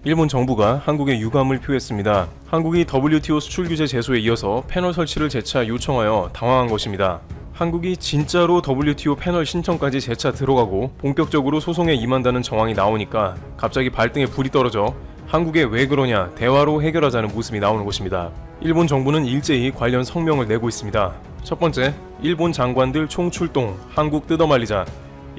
일본 정부가 한국에 유감을 표했습니다. 한국이 WTO 수출 규제 제소에 이어서 패널 설치를 재차 요청하여 당황한 것입니다. 한국이 진짜로 WTO 패널 신청까지 재차 들어가고 본격적으로 소송에 임한다는 정황이 나오니까 갑자기 발등에 불이 떨어져 한국에 왜 그러냐, 대화로 해결하자는 모습이 나오는 것입니다. 일본 정부는 일제히 관련 성명을 내고 있습니다. 첫 번째, 일본 장관들 총출동, 한국 뜯어말리자.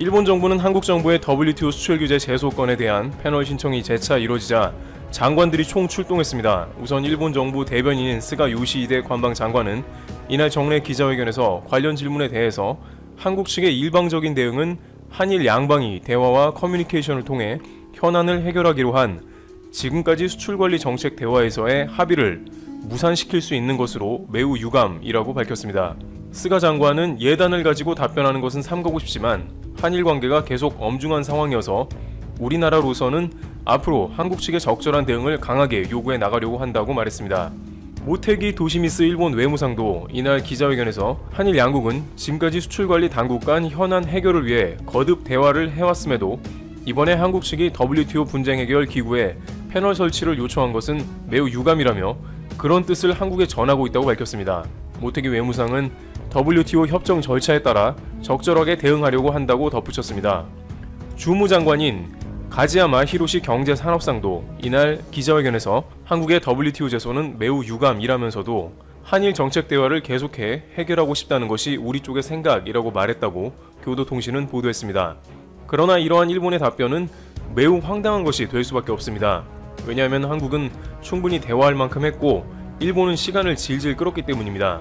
일본 정부는 한국 정부의 WTO 수출 규제 제소건에 대한 패널 신청이 재차 이루어지자 장관들이 총출동했습니다. 우선 일본 정부 대변인인 스가 요시히데 관방 장관은 이날 정례 기자회견에서 관련 질문에 대해서 한국 측의 일방적인 대응은 한일 양방이 대화와 커뮤니케이션을 통해 현안을 해결하기로 한 지금까지 수출관리 정책 대화에서의 합의를 무산시킬 수 있는 것으로 매우 유감이라고 밝혔습니다. 스가 장관은 예단을 가지고 답변하는 것은 삼가고 싶지만 한일 관계가 계속 엄중한 상황이어서 우리나라로서는 앞으로 한국 측의 적절한 대응을 강하게 요구해 나가려고 한다고 말했습니다. 모테기 도시미스 일본 외무상도 이날 기자회견에서 한일 양국은 지금까지 수출관리 당국 간 현안 해결을 위해 거듭 대화를 해왔음에도 이번에 한국 측이 WTO 분쟁 해결 기구에 패널 설치를 요청한 것은 매우 유감이라며 그런 뜻을 한국에 전하고 있다고 밝혔습니다. 모테기 외무상은 WTO 협정 절차에 따라 적절하게 대응하려고 한다고 덧붙였습니다. 주무장관인 가지야마 히로시 경제산업상도 이날 기자회견에서 한국의 WTO 제소는 매우 유감이라면서도 한일 정책 대화를 계속해 해결하고 싶다는 것이 우리 쪽의 생각이라고 말했다고 교도통신은 보도했습니다. 그러나 이러한 일본의 답변은 매우 황당한 것이 될 수밖에 없습니다. 왜냐하면 한국은 충분히 대화할 만큼 했고 일본은 시간을 질질 끌었기 때문입니다.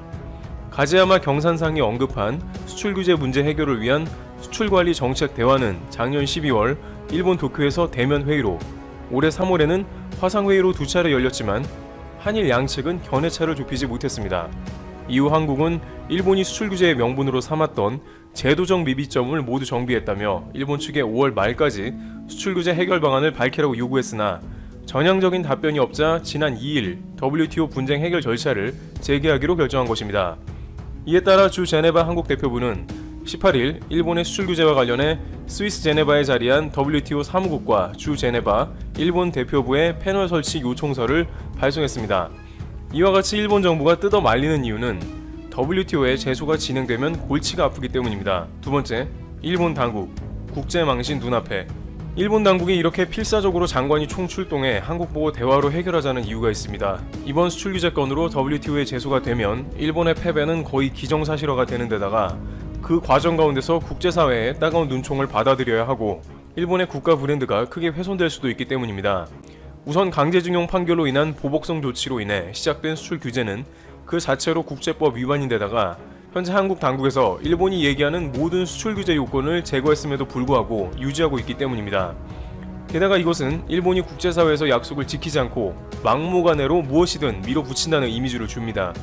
가지야마 경산상이 언급한 수출 규제 문제 해결을 위한 수출관리 정책 대화는 작년 12월 일본 도쿄에서 대면 회의로, 올해 3월에는 화상회의로 2차례 열렸지만 한일 양측은 견해차를 좁히지 못했습니다. 이후 한국은 일본이 수출 규제의 명분으로 삼았던 제도적 미비점을 모두 정비했다며 일본 측에 5월 말까지 수출 규제 해결 방안을 밝히라고 요구했으나 전향적인 답변이 없자 지난 2일 WTO 분쟁 해결 절차를 재개하기로 결정한 것입니다. 이에 따라 주 제네바 한국 대표부는 18일 일본의 수출 규제와 관련해 스위스 제네바에 자리한 WTO 사무국과 주 제네바 일본 대표부에 패널 설치 요청서를 발송했습니다. 이와 같이 일본 정부가 뜯어 말리는 이유는 WTO의 제소가 진행되면 골치가 아프기 때문입니다. 두 번째, 일본 당국, 국제망신 눈앞에. 일본 당국이 이렇게 필사적으로 장관이 총출동해 한국 보고 대화로 해결하자는 이유가 있습니다. 이번 수출 규제 건으로 WTO에 제소가 되면 일본의 패배는 거의 기정사실화가 되는 데다가 그 과정 가운데서 국제사회의 따가운 눈총을 받아들여야 하고 일본의 국가 브랜드가 크게 훼손될 수도 있기 때문입니다. 우선 강제징용 판결로 인한 보복성 조치로 인해 시작된 수출 규제는 그 자체로 국제법 위반인데다가 현재 한국 당국에서 일본이 얘기하는 모든 수출 규제 요건을 제거했음에도 불구하고 유지하고 있기 때문입니다. 게다가 이것은 일본이 국제사회에서 약속을 지키지 않고 막무가내로 무엇이든 밀어붙인다는 이미지를 줍니다.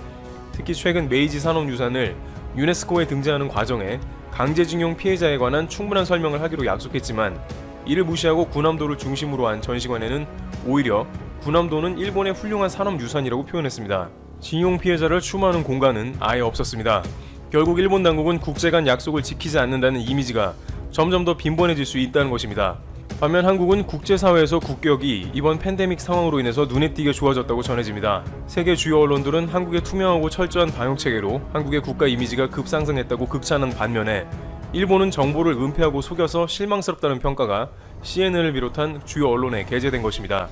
특히 최근 메이지 산업유산을 유네스코에 등재하는 과정에 강제징용 피해자에 관한 충분한 설명을 하기로 약속했지만 이를 무시하고 군함도를 중심으로 한 전시관에는 오히려 군함도는 일본의 훌륭한 산업유산이라고 표현했습니다. 징용 피해자를 추모하는 공간은 아예 없었습니다. 결국 일본 당국은 국제 간 약속을 지키지 않는다는 이미지가 점점 더 빈번해질 수 있다는 것입니다. 반면 한국은 국제사회에서 국격이 이번 팬데믹 상황으로 인해서 눈에 띄게 좋아졌다고 전해집니다. 세계 주요 언론들은 한국의 투명하고 철저한 방역체계로 한국의 국가 이미지가 급상승했다고 극찬한 반면에 일본은 정보를 은폐하고 속여서 실망스럽다는 평가가 CNN을 비롯한 주요 언론에 게재된 것입니다.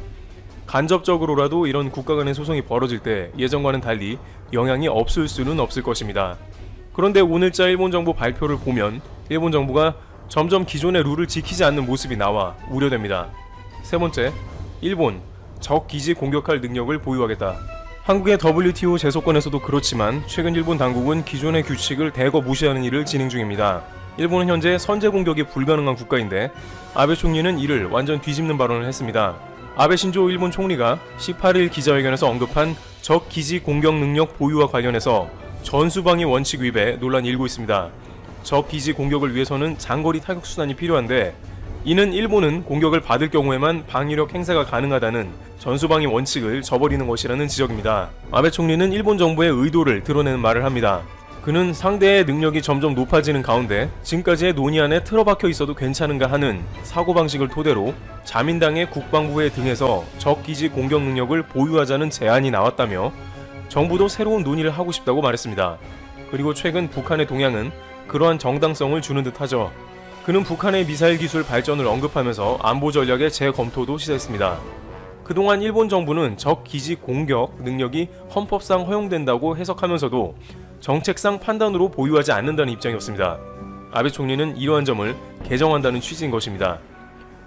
간접적으로라도 이런 국가 간의 소송이 벌어질 때 예전과는 달리 영향이 없을 수는 없을 것입니다. 그런데 오늘자 일본 정부 발표를 보면 일본 정부가 점점 기존의 룰을 지키지 않는 모습이 나와 우려됩니다. 세 번째, 일본, 적 기지 공격할 능력을 보유하겠다. 한국의 WTO 제소권에서도 그렇지만 최근 일본 당국은 기존의 규칙을 대거 무시하는 일을 진행 중입니다. 일본은 현재 선제 공격이 불가능한 국가인데 아베 총리는 이를 완전 뒤집는 발언을 했습니다. 아베 신조 일본 총리가 18일 기자회견에서 언급한 적 기지 공격 능력 보유와 관련해서 전수방위 원칙 위배에 논란이 일고 있습니다. 적 기지 공격을 위해서는 장거리 타격 수단이 필요한데 이는 일본은 공격을 받을 경우에만 방위력 행사가 가능하다는 전수방위 원칙을 저버리는 것이라는 지적입니다. 아베 총리는 일본 정부의 의도를 드러내는 말을 합니다. 그는 상대의 능력이 점점 높아지는 가운데 지금까지의 논의 안에 틀어박혀 있어도 괜찮은가 하는 사고방식을 토대로 자민당의 국방부의 등에서 적기지 공격 능력을 보유하자는 제안이 나왔다며 정부도 새로운 논의를 하고 싶다고 말했습니다. 그리고 최근 북한의 동향은 그러한 정당성을 주는 듯하죠. 그는 북한의 미사일 기술 발전을 언급하면서 안보 전략의 재검토도 시사했습니다. 그동안 일본 정부는 적기지 공격 능력이 헌법상 허용된다고 해석하면서도 정책상 판단으로 보유하지 않는다는 입장이었습니다. 아베 총리는 이러한 점을 개정한다는 취지인 것입니다.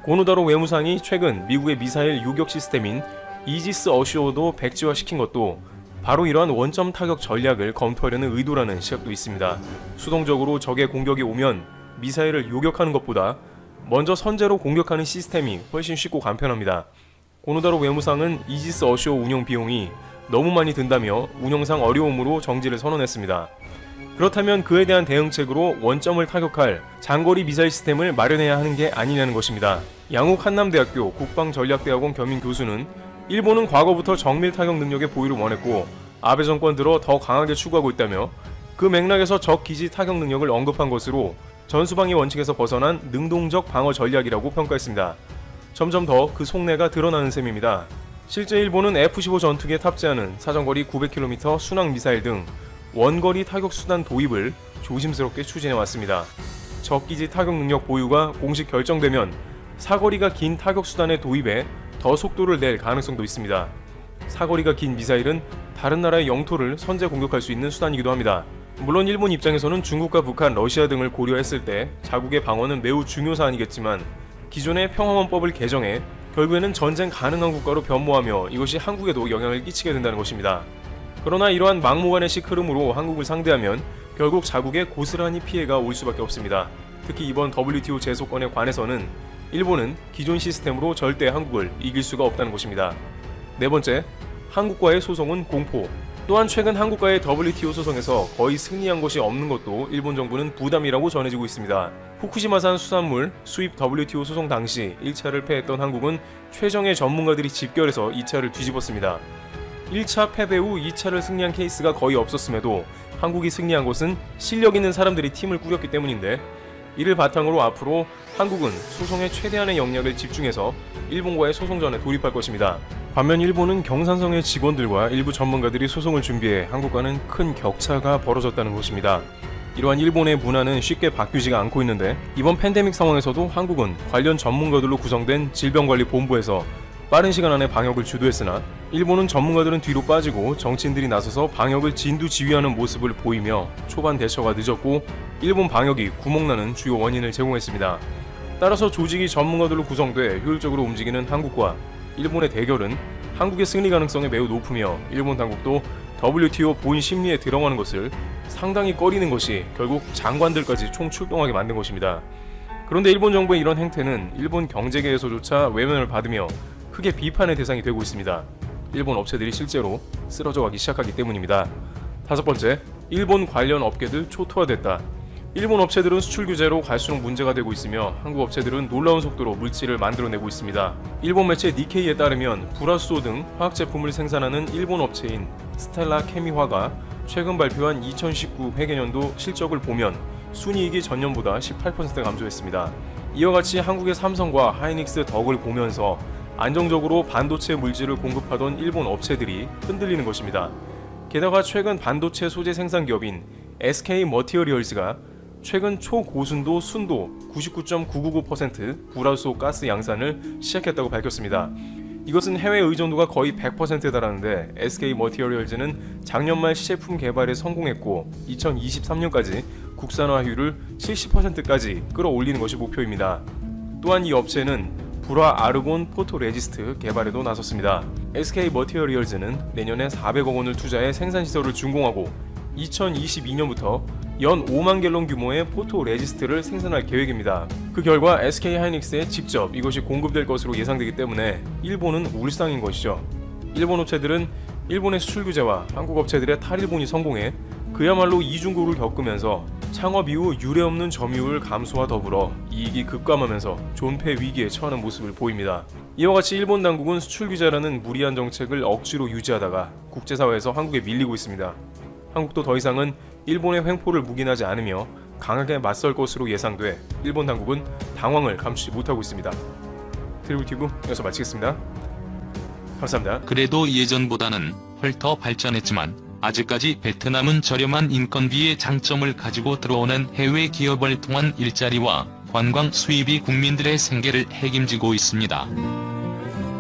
고노다로 외무상이 최근 미국의 미사일 요격 시스템인 이지스 어쇼도 백지화시킨 것도 바로 이러한 원점 타격 전략을 검토하려는 의도라는 시각도 있습니다. 수동적으로 적의 공격이 오면 미사일을 요격하는 것보다 먼저 선제로 공격하는 시스템이 훨씬 쉽고 간편합니다. 고노다로 외무상은 이지스 어쇼 운영 비용이 너무 많이 든다며 운영상 어려움으로 정지를 선언했습니다. 그렇다면 그에 대한 대응책으로 원점을 타격할 장거리 미사일 시스템을 마련해야 하는 게 아니냐는 것입니다. 양욱 한남대학교 국방전략대학원 겸임 교수는 일본은 과거부터 정밀 타격 능력의 보유를 원했고 아베 정권 들어 더 강하게 추구하고 있다며 그 맥락에서 적 기지 타격 능력을 언급한 것으로 전수방위 원칙에서 벗어난 능동적 방어 전략이라고 평가했습니다. 점점 더 그 속내가 드러나는 셈입니다. 실제 일본은 F-15 전투기에 탑재하는 사정거리 900km 순항 미사일 등 원거리 타격 수단 도입을 조심스럽게 추진해 왔습니다. 적기지 타격 능력 보유가 공식 결정되면 사거리가 긴 타격 수단의 도입에 더 속도를 낼 가능성도 있습니다. 사거리가 긴 미사일은 다른 나라의 영토를 선제 공격할 수 있는 수단이기도 합니다. 물론 일본 입장에서는 중국과 북한, 러시아 등을 고려했을 때 자국의 방어는 매우 중요 사안이겠지만 기존의 평화헌법을 개정해 결국에는 전쟁 가능한 국가로 변모하며 이것이 한국에도 영향을 끼치게 된다는 것입니다. 그러나 이러한 막무가내식 흐름으로 한국을 상대하면 결국 자국에 고스란히 피해가 올 수밖에 없습니다. 특히 이번 WTO 재소권에 관해서는 일본은 기존 시스템으로 절대 한국을 이길 수가 없다는 것입니다. 네 번째, 한국과의 소송은 공포. 또한 최근 한국과의 WTO 소송에서 거의 승리한 것이 없는 것도 일본 정부는 부담이라고 전해지고 있습니다. 후쿠시마산 수산물 수입 WTO 소송 당시 1차를 패했던 한국은 최정예 전문가들이 집결해서 2차를 뒤집었습니다. 1차 패배 후 2차를 승리한 케이스가 거의 없었음에도 한국이 승리한 것은 실력 있는 사람들이 팀을 꾸렸기 때문인데 이를 바탕으로 앞으로 한국은 소송에 최대한의 역량을 집중해서 일본과의 소송전에 돌입할 것입니다. 반면 일본은 경산성의 직원들과 일부 전문가들이 소송을 준비해 한국과는 큰 격차가 벌어졌다는 것입니다. 이러한 일본의 문화는 쉽게 바뀌지가 않고 있는데 이번 팬데믹 상황에서도 한국은 관련 전문가들로 구성된 질병관리본부에서 빠른 시간 안에 방역을 주도했으나 일본은 전문가들은 뒤로 빠지고 정치인들이 나서서 방역을 진두지휘하는 모습을 보이며 초반 대처가 늦었고 일본 방역이 구멍나는 주요 원인을 제공했습니다. 따라서 조직이 전문가들로 구성돼 효율적으로 움직이는 한국과 일본의 대결은 한국의 승리 가능성이 매우 높으며 일본 당국도 WTO 본인 심리에 들어가는 것을 상당히 꺼리는 것이 결국 장관들까지 총출동하게 만든 것입니다. 그런데 일본 정부의 이런 행태는 일본 경제계에서조차 외면을 받으며 크게 비판의 대상이 되고 있습니다. 일본 업체들이 실제로 쓰러져가기 시작하기 때문입니다. 다섯 번째, 일본 관련 업계들 초토화됐다. 일본 업체들은 수출 규제로 갈수록 문제가 되고 있으며 한국 업체들은 놀라운 속도로 물질을 만들어내고 있습니다. 일본 매체 니케이에 따르면 불화수소 등 화학제품을 생산하는 일본 업체인 스텔라 케미화가 최근 발표한 2019 회계년도 실적을 보면 순이익이 전년보다 18% 감소했습니다. 이와 같이 한국의 삼성과 하이닉스 덕을 보면서 안정적으로 반도체 물질을 공급하던 일본 업체들이 흔들리는 것입니다. 게다가 최근 반도체 소재 생산 기업인 SK 머티리얼즈가 최근 초고순도 순도 99.999% 불화수소 가스 양산을 시작했다고 밝혔습니다. 이것은 해외 의존도가 거의 100%에 달하는데 SK 머티리얼즈는 작년 말 시제품 개발에 성공했고 2023년까지 국산화율을 70%까지 끌어올리는 것이 목표입니다. 또한 이 업체는 불화 아르곤 포토레지스트 개발에도 나섰습니다. SK 머티리얼즈는 내년에 400억 원을 투자해 생산시설을 준공하고 2022년부터 연 5만 갤런 규모의 포토레지스트를 생산할 계획입니다. 그 결과 SK 하이닉스에 직접 이것이 공급될 것으로 예상되기 때문에 일본은 울상인 것이죠. 일본 업체들은 일본의 수출 규제와 한국 업체들의 탈일본이 성공해 그야말로 이중고를 겪으면서 창업 이후 유례없는 점유율 감소와 더불어 이익이 급감하면서 존폐 위기에 처하는 모습을 보입니다. 이와 같이 일본 당국은 수출 규제라는 무리한 정책을 억지로 유지하다가 국제사회에서 한국에 밀리고 있습니다. 한국도 더 이상은 일본의 횡포를 묵인하지 않으며 강하게 맞설 것으로 예상돼 일본 당국은 당황을 감추지 못하고 있습니다. 트리블튜브 여기서 마치겠습니다. 감사합니다. 그래도 예전보다는 헐더 발전했지만 아직까지 베트남은 저렴한 인건비의 장점을 가지고 들어오는 해외 기업을 통한 일자리와 관광 수입이 국민들의 생계를 책임지고 있습니다.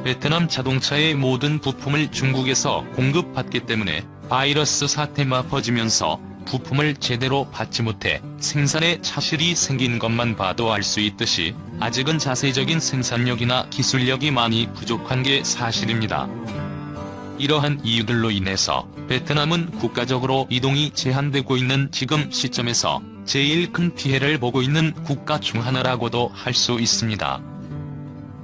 베트남 자동차의 모든 부품을 중국에서 공급받기 때문에 바이러스 사태가 퍼지면서 부품을 제대로 받지 못해 생산에 차질이 생긴 것만 봐도 알 수 있듯이 아직은 자세적인 생산력이나 기술력이 많이 부족한 게 사실입니다. 이러한 이유들로 인해서 베트남은 국가적으로 이동이 제한되고 있는 지금 시점에서 제일 큰 피해를 보고 있는 국가 중 하나라고도 할 수 있습니다.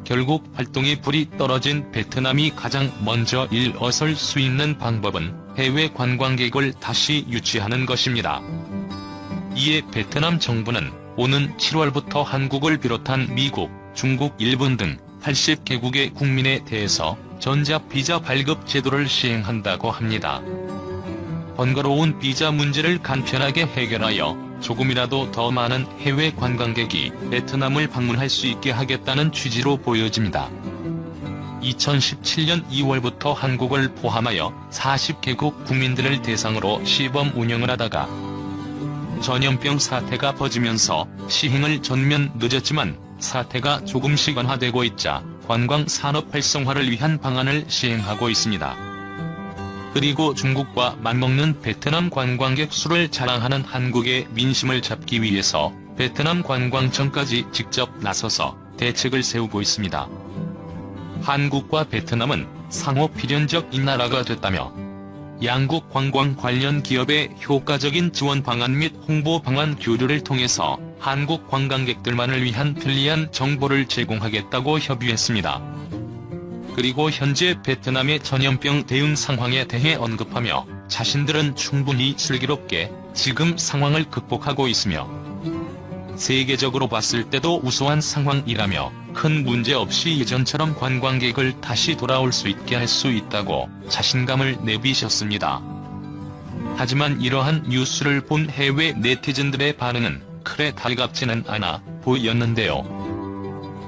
결국 활동의 불이 떨어진 베트남이 가장 먼저 일어설 수 있는 방법은 해외 관광객을 다시 유치하는 것입니다. 이에 베트남 정부는 오는 7월부터 한국을 비롯한 미국, 중국, 일본 등 80개국의 국민에 대해서 전자 비자 발급 제도를 시행한다고 합니다. 번거로운 비자 문제를 간편하게 해결하여 조금이라도 더 많은 해외 관광객이 베트남을 방문할 수 있게 하겠다는 취지로 보여집니다. 2017년 2월부터 한국을 포함하여 40개국 국민들을 대상으로 시범 운영을 하다가 전염병 사태가 퍼지면서 시행을 전면 늦었지만 사태가 조금씩 완화되고 있자 관광 산업 활성화를 위한 방안을 시행하고 있습니다. 그리고 중국과 맞먹는 베트남 관광객 수를 자랑하는 한국의 민심을 잡기 위해서 베트남 관광청까지 직접 나서서 대책을 세우고 있습니다. 한국과 베트남은 상호 필연적 인나라가 됐다며 양국 관광 관련 기업의 효과적인 지원 방안 및 홍보 방안 교류를 통해서 한국 관광객들만을 위한 편리한 정보를 제공하겠다고 협의했습니다. 그리고 현재 베트남의 전염병 대응 상황에 대해 언급하며 자신들은 충분히 슬기롭게 지금 상황을 극복하고 있으며 세계적으로 봤을 때도 우수한 상황이라며 큰 문제 없이 예전처럼 관광객을 다시 돌아올 수 있게 할 수 있다고 자신감을 내비셨습니다. 하지만 이러한 뉴스를 본 해외 네티즌들의 반응은 그래 달갑지는 않아 보였는데요.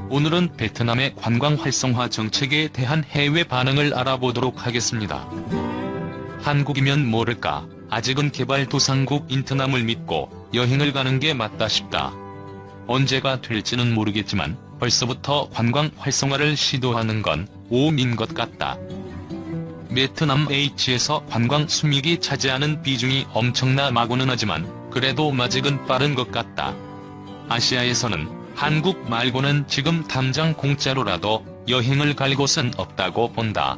오늘은 베트남의 관광 활성화 정책에 대한 해외 반응을 알아보도록 하겠습니다. 한국이면 모를까 아직은 개발도상국 인트남을 믿고 여행을 가는 게 맞다 싶다. 언제가 될지는 모르겠지만 벌써부터 관광 활성화를 시도하는 건 오민 것 같다. 베트남 H에서 관광 수익이 차지하는 비중이 엄청나마고는 하지만 그래도 아직은 빠른 것 같다. 아시아에서는 한국 말고는 지금 당장 공짜로라도 여행을 갈 곳은 없다고 본다.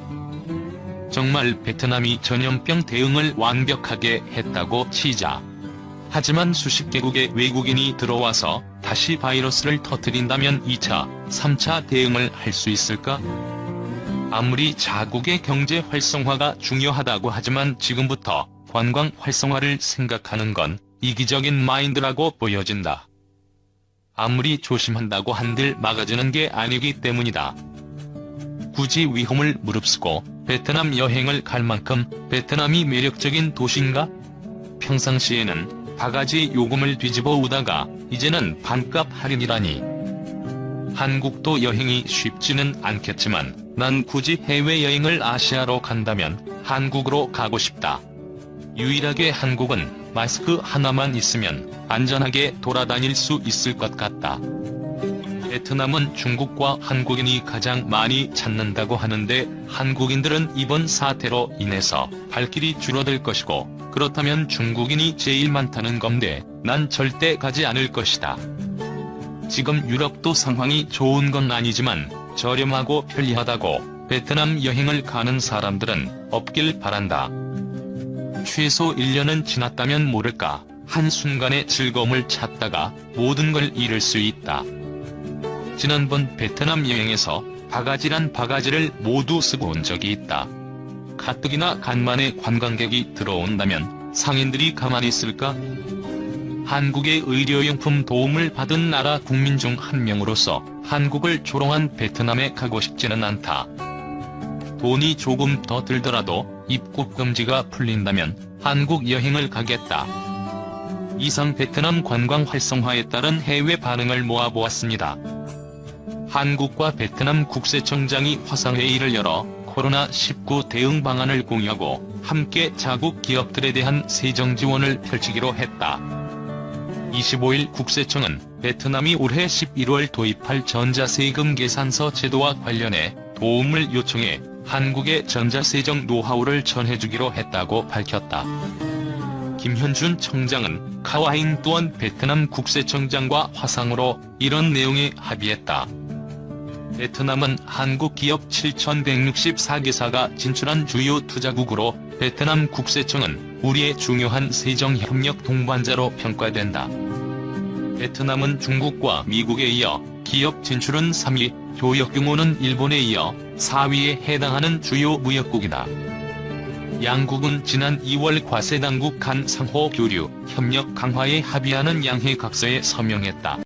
정말 베트남이 전염병 대응을 완벽하게 했다고 치자. 하지만 수십 개국의 외국인이 들어와서 다시 바이러스를 터뜨린다면 2차, 3차 대응을 할 수 있을까? 아무리 자국의 경제 활성화가 중요하다고 하지만 지금부터 관광 활성화를 생각하는 건 이기적인 마인드라고 보여진다. 아무리 조심한다고 한들 막아주는 게 아니기 때문이다. 굳이 위험을 무릅쓰고 베트남 여행을 갈 만큼 베트남이 매력적인 도시인가? 평상시에는 바가지 요금을 뒤집어 오다가 이제는 반값 할인이라니. 한국도 여행이 쉽지는 않겠지만 난 굳이 해외여행을 아시아로 간다면 한국으로 가고 싶다. 유일하게 한국은 마스크 하나만 있으면 안전하게 돌아다닐 수 있을 것 같다. 베트남은 중국과 한국인이 가장 많이 찾는다고 하는데 한국인들은 이번 사태로 인해서 발길이 줄어들 것이고 그렇다면 중국인이 제일 많다는 건데 난 절대 가지 않을 것이다. 지금 유럽도 상황이 좋은 건 아니지만 저렴하고 편리하다고 베트남 여행을 가는 사람들은 없길 바란다. 최소 1년은 지났다면 모를까 한순간의 즐거움을 찾다가 모든 걸 잃을 수 있다. 지난번 베트남 여행에서 바가지란 바가지를 모두 쓰고 온 적이 있다. 가뜩이나 간만에 관광객이 들어온다면 상인들이 가만히 있을까? 한국의 의료용품 도움을 받은 나라 국민 중 한 명으로서 한국을 조롱한 베트남에 가고 싶지는 않다. 돈이 조금 더 들더라도 입국 금지가 풀린다면 한국 여행을 가겠다. 이상 베트남 관광 활성화에 따른 해외 반응을 모아보았습니다. 한국과 베트남 국세청장이 화상회의를 열어 코로나19 대응 방안을 공유하고 함께 자국 기업들에 대한 세정 지원을 펼치기로 했다. 25일 국세청은 베트남이 올해 11월 도입할 전자세금 계산서 제도와 관련해 도움을 요청해 한국의 전자세정 노하우를 전해주기로 했다고 밝혔다. 김현준 청장은 카와잉 또한 베트남 국세청장과 화상으로 이런 내용에 합의했다. 베트남은 한국 기업 7,164개사가 진출한 주요 투자국으로 베트남 국세청은 우리의 중요한 세정협력 동반자로 평가된다. 베트남은 중국과 미국에 이어 기업 진출은 3위, 교역 규모는 일본에 이어 4위에 해당하는 주요 무역국이다. 양국은 지난 2월 과세당국 간 상호 교류, 협력 강화에 합의하는 양해각서에 서명했다.